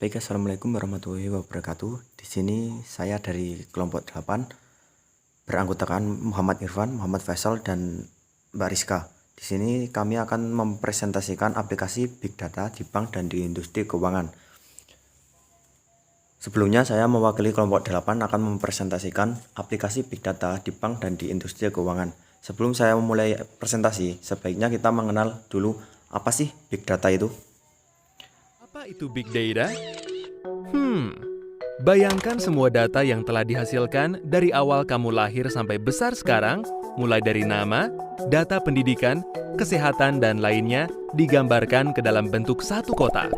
Baik, assalamualaikum warahmatullahi wabarakatuh. Di sini saya dari kelompok 8 beranggotakan Muhammad Irfan, Muhammad Faisal, dan Mbak Rizka. Di sini kami akan mempresentasikan aplikasi Big Data di bank dan di industri keuangan. Sebelumnya saya mewakili kelompok 8 akan mempresentasikan aplikasi Big Data di bank dan di industri keuangan. Sebelum saya memulai presentasi, sebaiknya kita mengenal dulu apa sih Big Data itu. Apa itu Big Data? Bayangkan semua data yang telah dihasilkan dari awal kamu lahir sampai besar sekarang, mulai dari nama, data pendidikan, kesehatan, dan lainnya digambarkan ke dalam bentuk satu kotak.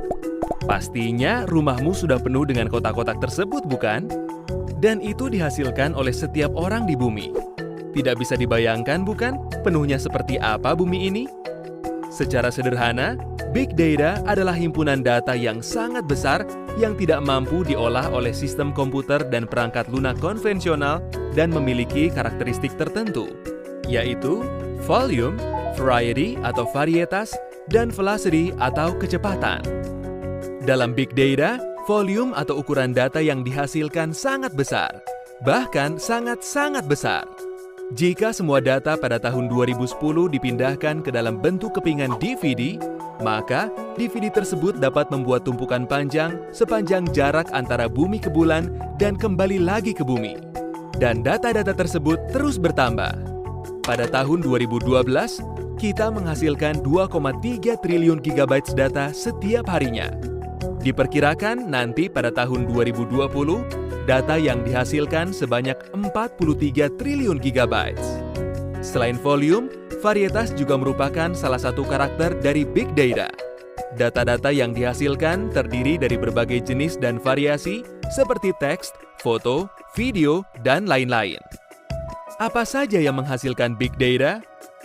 Pastinya rumahmu sudah penuh dengan kotak-kotak tersebut, bukan? Dan itu dihasilkan oleh setiap orang di bumi. Tidak bisa dibayangkan, bukan? Penuhnya seperti apa bumi ini? Secara sederhana, Big Data adalah himpunan data yang sangat besar yang tidak mampu diolah oleh sistem komputer dan perangkat lunak konvensional dan memiliki karakteristik tertentu, yaitu volume, variety atau varietas, dan velocity atau kecepatan. Dalam Big Data, volume atau ukuran data yang dihasilkan sangat besar, bahkan sangat-sangat besar. Jika semua data pada tahun 2010 dipindahkan ke dalam bentuk kepingan DVD, maka DVD tersebut dapat membuat tumpukan panjang sepanjang jarak antara bumi ke bulan dan kembali lagi ke bumi. Dan data-data tersebut terus bertambah. Pada tahun 2012, kita menghasilkan 2,3 triliun GB data setiap harinya. Diperkirakan nanti pada tahun 2020, data yang dihasilkan sebanyak 43 triliun GB. Selain volume, varietas juga merupakan salah satu karakter dari Big Data. Data-data yang dihasilkan terdiri dari berbagai jenis dan variasi seperti teks, foto, video, dan lain-lain. Apa saja yang menghasilkan Big Data?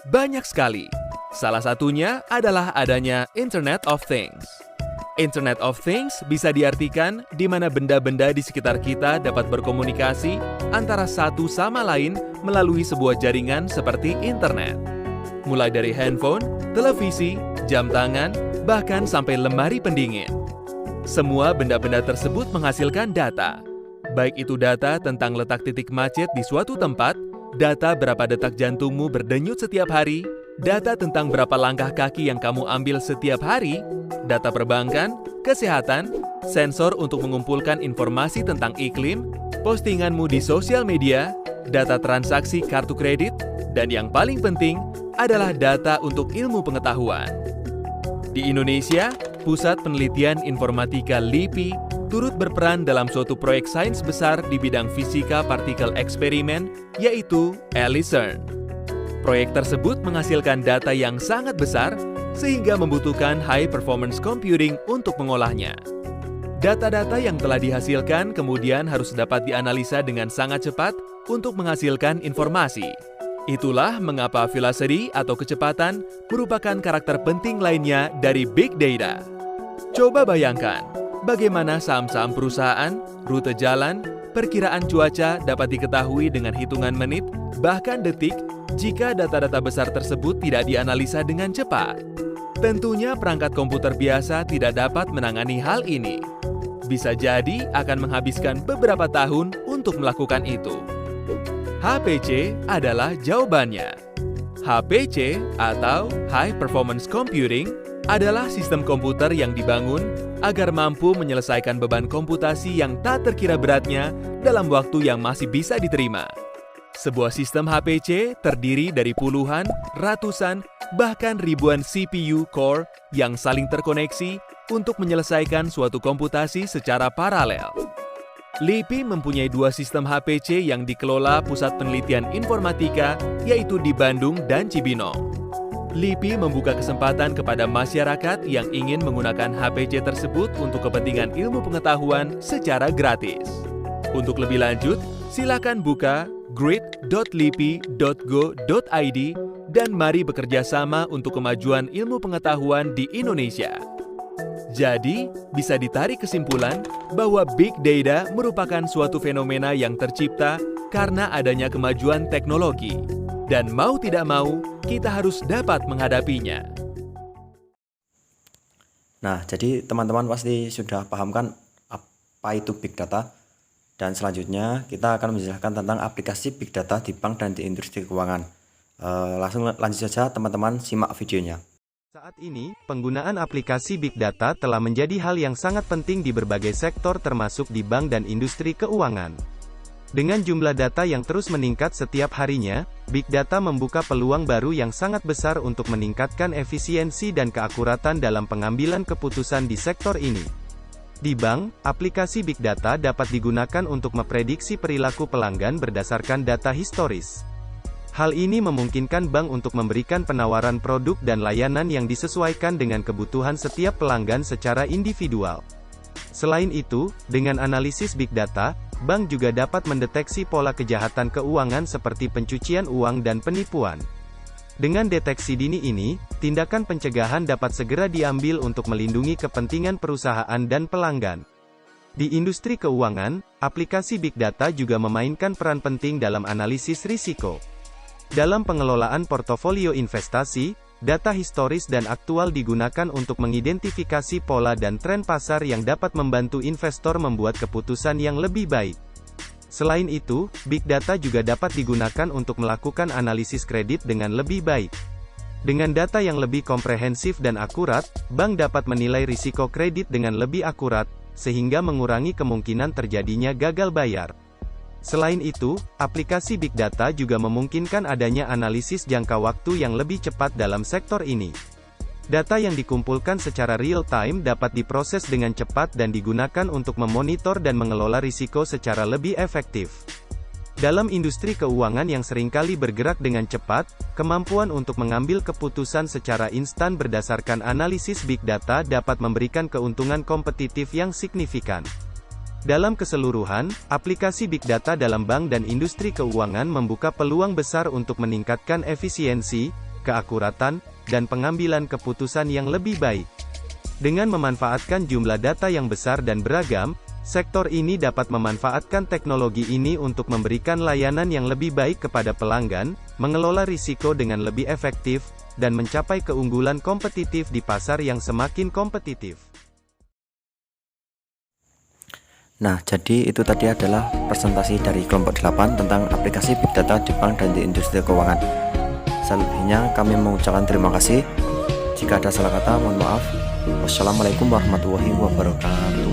Banyak sekali. Salah satunya adalah adanya Internet of Things. Internet of Things bisa diartikan di mana benda-benda di sekitar kita dapat berkomunikasi antara satu sama lain melalui sebuah jaringan seperti internet. Mulai dari handphone, televisi, jam tangan, bahkan sampai lemari pendingin. Semua benda-benda tersebut menghasilkan data. Baik itu data tentang letak titik macet di suatu tempat, data berapa detak jantungmu berdenyut setiap hari, data tentang berapa langkah kaki yang kamu ambil setiap hari, data perbankan, kesehatan, sensor untuk mengumpulkan informasi tentang iklim, postinganmu di sosial media, data transaksi kartu kredit, dan yang paling penting adalah data untuk ilmu pengetahuan. Di Indonesia, Pusat Penelitian Informatika LIPI turut berperan dalam suatu proyek sains besar di bidang fisika partikel eksperimen, yaitu ELICERN. Proyek tersebut menghasilkan data yang sangat besar sehingga membutuhkan high performance computing untuk mengolahnya. Data-data yang telah dihasilkan kemudian harus dapat dianalisa dengan sangat cepat untuk menghasilkan informasi. Itulah mengapa velocity atau kecepatan merupakan karakter penting lainnya dari Big Data. Coba bayangkan, bagaimana saham-saham perusahaan, rute jalan, perkiraan cuaca dapat diketahui dengan hitungan menit, bahkan detik, jika data-data besar tersebut tidak dianalisa dengan cepat. Tentunya perangkat komputer biasa tidak dapat menangani hal ini. Bisa jadi akan menghabiskan beberapa tahun untuk melakukan itu. HPC adalah jawabannya. HPC atau High Performance Computing adalah sistem komputer yang dibangun agar mampu menyelesaikan beban komputasi yang tak terkira beratnya dalam waktu yang masih bisa diterima. Sebuah sistem HPC terdiri dari puluhan, ratusan, bahkan ribuan CPU core yang saling terkoneksi untuk menyelesaikan suatu komputasi secara paralel. LIPI mempunyai dua sistem HPC yang dikelola Pusat Penelitian Informatika, yaitu di Bandung dan Cibinong. LIPI membuka kesempatan kepada masyarakat yang ingin menggunakan HPC tersebut untuk kepentingan ilmu pengetahuan secara gratis. Untuk lebih lanjut, silakan buka grid.lipi.go.id dan mari bekerja sama untuk kemajuan ilmu pengetahuan di Indonesia. Jadi, bisa ditarik kesimpulan bahwa Big Data merupakan suatu fenomena yang tercipta karena adanya kemajuan teknologi. Dan mau tidak mau, kita harus dapat menghadapinya. Nah, jadi teman-teman pasti sudah paham kan Pay to Big Data. Dan selanjutnya kita akan menjelaskan tentang aplikasi Big Data di bank dan di industri keuangan. Langsung lanjut saja teman-teman, simak videonya. Saat ini, penggunaan aplikasi Big Data telah menjadi hal yang sangat penting di berbagai sektor termasuk di bank dan industri keuangan. Dengan jumlah data yang terus meningkat setiap harinya, Big Data membuka peluang baru yang sangat besar untuk meningkatkan efisiensi dan keakuratan dalam pengambilan keputusan di sektor ini. Di bank, aplikasi Big Data dapat digunakan untuk memprediksi perilaku pelanggan berdasarkan data historis. Hal ini memungkinkan bank untuk memberikan penawaran produk dan layanan yang disesuaikan dengan kebutuhan setiap pelanggan secara individual. Selain itu, dengan analisis Big Data, bank juga dapat mendeteksi pola kejahatan keuangan seperti pencucian uang dan penipuan. Dengan deteksi dini ini, tindakan pencegahan dapat segera diambil untuk melindungi kepentingan perusahaan dan pelanggan. Di industri keuangan, aplikasi Big Data juga memainkan peran penting dalam analisis risiko. Dalam pengelolaan portofolio investasi, data historis dan aktual digunakan untuk mengidentifikasi pola dan tren pasar yang dapat membantu investor membuat keputusan yang lebih baik. Selain itu, Big Data juga dapat digunakan untuk melakukan analisis kredit dengan lebih baik. Dengan data yang lebih komprehensif dan akurat, bank dapat menilai risiko kredit dengan lebih akurat, sehingga mengurangi kemungkinan terjadinya gagal bayar. Selain itu, aplikasi Big Data juga memungkinkan adanya analisis jangka waktu yang lebih cepat dalam sektor ini. Data yang dikumpulkan secara real-time dapat diproses dengan cepat dan digunakan untuk memonitor dan mengelola risiko secara lebih efektif. Dalam industri keuangan yang seringkali bergerak dengan cepat, kemampuan untuk mengambil keputusan secara instan berdasarkan analisis Big Data dapat memberikan keuntungan kompetitif yang signifikan. Dalam keseluruhan, aplikasi Big Data dalam bank dan industri keuangan membuka peluang besar untuk meningkatkan efisiensi, keakuratan, dan pengambilan keputusan yang lebih baik. Dengan memanfaatkan jumlah data yang besar dan beragam, sektor ini dapat memanfaatkan teknologi ini untuk memberikan layanan yang lebih baik kepada pelanggan, mengelola risiko dengan lebih efektif, dan mencapai keunggulan kompetitif di pasar yang semakin kompetitif. Nah, jadi itu tadi adalah presentasi dari kelompok 8 tentang aplikasi Big Data di bank dan di industri keuangan. Selebihnya kami mengucapkan terima kasih. Jika ada salah kata, mohon maaf. Wassalamualaikum warahmatullahi wabarakatuh.